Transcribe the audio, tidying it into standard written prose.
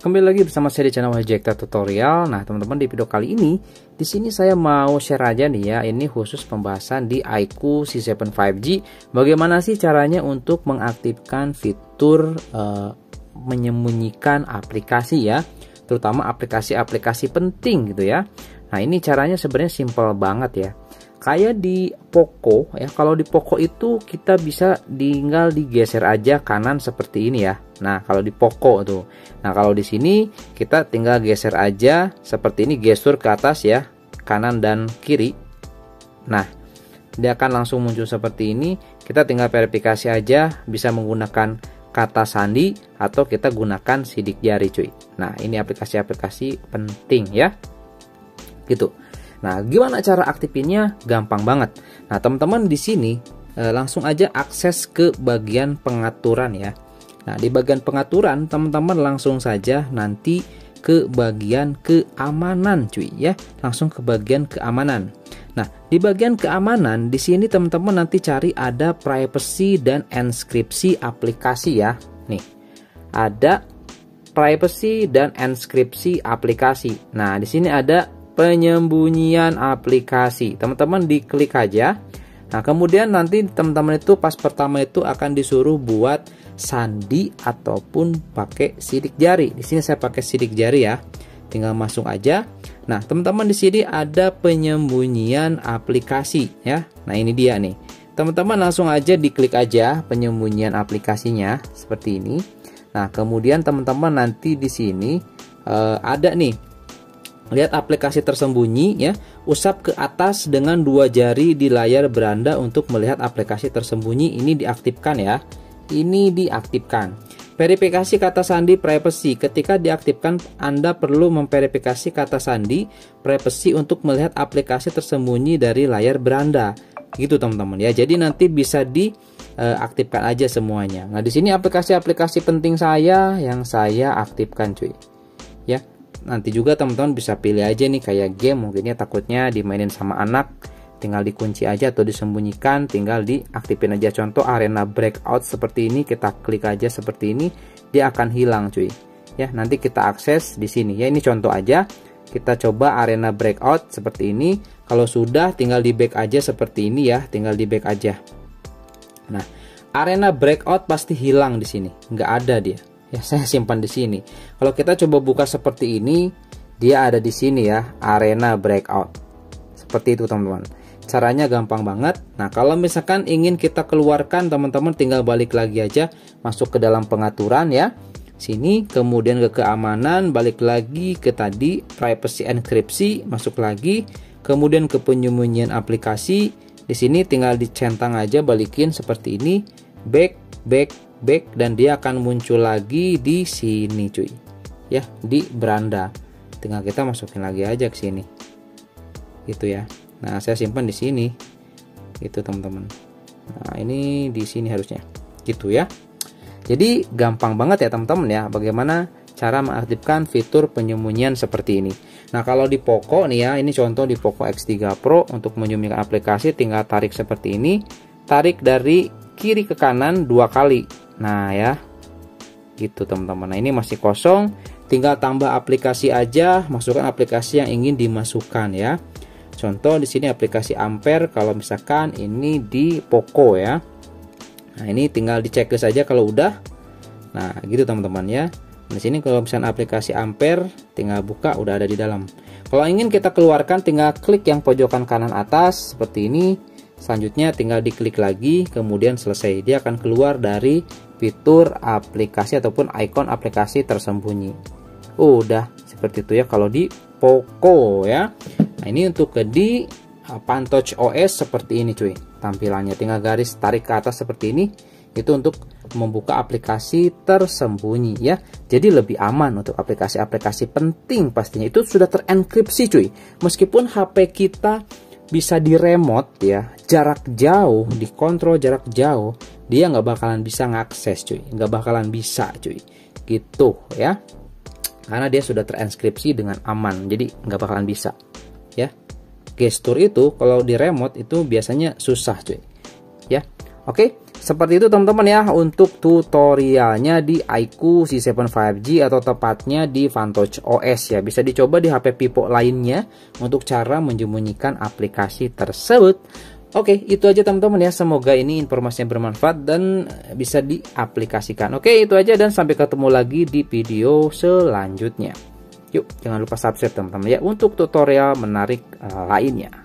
Kembali lagi bersama saya di channel Wahjekta Tutorial. Nah, teman-teman, di video kali ini di sini saya mau share aja nih ya, ini khusus pembahasan di iQOO C7 5G. Bagaimana sih caranya untuk mengaktifkan fitur menyembunyikan aplikasi ya, terutama aplikasi-aplikasi penting gitu ya. Nah, ini caranya sebenarnya simple banget ya. Kayak di Poco ya, kalau di Poco itu kita bisa tinggal digeser aja kanan seperti ini ya. Nah, kalau di Poco tuh. Nah, kalau di sini kita tinggal geser aja seperti ini, gestur ke atas ya, kanan dan kiri. Nah, dia akan langsung muncul seperti ini. Kita tinggal verifikasi aja, bisa menggunakan kata sandi atau kita gunakan sidik jari cuy. Nah, ini aplikasi-aplikasi penting ya. Gitu. Nah, gimana cara aktifnya? Gampang banget. Nah, teman-teman di sini langsung aja akses ke bagian pengaturan ya. Nah, di bagian pengaturan teman-teman langsung saja nanti ke bagian keamanan cuy ya. Langsung ke bagian keamanan. Nah, di bagian keamanan di sini teman-teman nanti cari ada privacy dan enskripsi aplikasi ya. Nih. Ada privacy dan enskripsi aplikasi. Nah, di sini ada penyembunyian aplikasi. Teman-teman diklik aja. Nah, kemudian nanti teman-teman itu pas pertama itu akan disuruh buat sandi ataupun pakai sidik jari. Di sini saya pakai sidik jari ya. Tinggal masuk aja. Nah, teman-teman di sini ada penyembunyian aplikasi ya. Nah, ini dia nih. Teman-teman langsung aja diklik aja penyembunyian aplikasinya seperti ini. Nah, kemudian teman-teman nanti di sini ada nih. Lihat aplikasi tersembunyi ya, usap ke atas dengan 2 jari di layar beranda untuk melihat aplikasi tersembunyi. Ini diaktifkan ya. Ini diaktifkan. Verifikasi kata sandi privacy. Ketika diaktifkan, Anda perlu memverifikasi kata sandi privacy untuk melihat aplikasi tersembunyi dari layar beranda. Gitu teman-teman ya. Jadi nanti bisa diaktifkan aja semuanya. Nah, di sini aplikasi-aplikasi penting saya yang saya aktifkan cuy. Ya. Nanti juga teman-teman bisa pilih aja nih kayak game, mungkinnya takutnya dimainin sama anak, tinggal dikunci aja atau disembunyikan, tinggal diaktifin aja. Contoh arena breakout seperti ini, kita klik aja seperti ini, dia akan hilang cuy. Ya, nanti kita akses di sini ya. Ini contoh aja. Kita coba arena breakout seperti ini. Kalau sudah tinggal di back aja seperti ini ya, tinggal di back aja. Nah, arena breakout pasti hilang di sini, nggak ada dia. Ya, saya simpan di sini. Kalau kita coba buka seperti ini, dia ada di sini ya, arena breakout. Seperti itu teman-teman. Caranya gampang banget. Nah, kalau misalkan ingin kita keluarkan, teman-teman tinggal balik lagi aja, masuk ke dalam pengaturan ya. Sini, kemudian ke keamanan, balik lagi ke tadi privacy enkripsi, masuk lagi, kemudian ke penyembunyian aplikasi. Di sini tinggal dicentang aja, balikin seperti ini, back, dan dia akan muncul lagi di sini cuy ya, di beranda. Tinggal kita masukin lagi aja ke sini gitu ya. Nah, saya simpan di sini gitu teman-teman. Nah, ini di sini harusnya gitu ya. Jadi gampang banget ya teman-teman ya, bagaimana cara mengaktifkan fitur penyembunyian seperti ini. Nah, kalau di Poco nih ya, ini contoh di Poco X3 Pro. Untuk menyembunyikan aplikasi tinggal tarik seperti ini, tarik dari kiri ke kanan 2 kali. Nah ya, gitu teman-teman. Nah, ini masih kosong, tinggal tambah aplikasi aja, masukkan aplikasi yang ingin dimasukkan ya. Contoh di sini aplikasi Ampere kalau misalkan ini di Poco ya. Nah, ini tinggal di checklist aja kalau udah. Nah, gitu teman-teman ya. Di sini kalau misalkan aplikasi Ampere tinggal buka, udah ada di dalam. Kalau ingin kita keluarkan tinggal klik yang pojokan kanan atas seperti ini. Selanjutnya tinggal diklik lagi, kemudian selesai. Dia akan keluar dari fitur aplikasi ataupun ikon aplikasi tersembunyi. Udah seperti itu ya kalau di Poco ya. Nah, ini untuk di Pantouch OS seperti ini cuy. Tampilannya tinggal garis tarik ke atas seperti ini. Itu untuk membuka aplikasi tersembunyi ya. Jadi lebih aman untuk aplikasi-aplikasi penting pastinya. Itu sudah terenkripsi cuy. Meskipun HP kita bisa di remote ya, jarak jauh, dikontrol jarak jauh, dia nggak bakalan bisa ngakses cuy, nggak bakalan bisa cuy, gitu ya, karena dia sudah terenkripsi dengan aman, jadi nggak bakalan bisa ya. Gestur itu kalau di remote itu biasanya susah cuy ya. Oke, seperti itu teman-teman ya untuk tutorialnya di iQOO C7 5G atau tepatnya di Fantouch OS ya. Bisa dicoba di HP Vivo lainnya untuk cara menyembunyikan aplikasi tersebut. Oke, itu aja teman-teman ya. Semoga ini informasinya bermanfaat dan bisa diaplikasikan. Oke, itu aja dan sampai ketemu lagi di video selanjutnya. Yuk, jangan lupa subscribe teman-teman ya untuk tutorial menarik lainnya.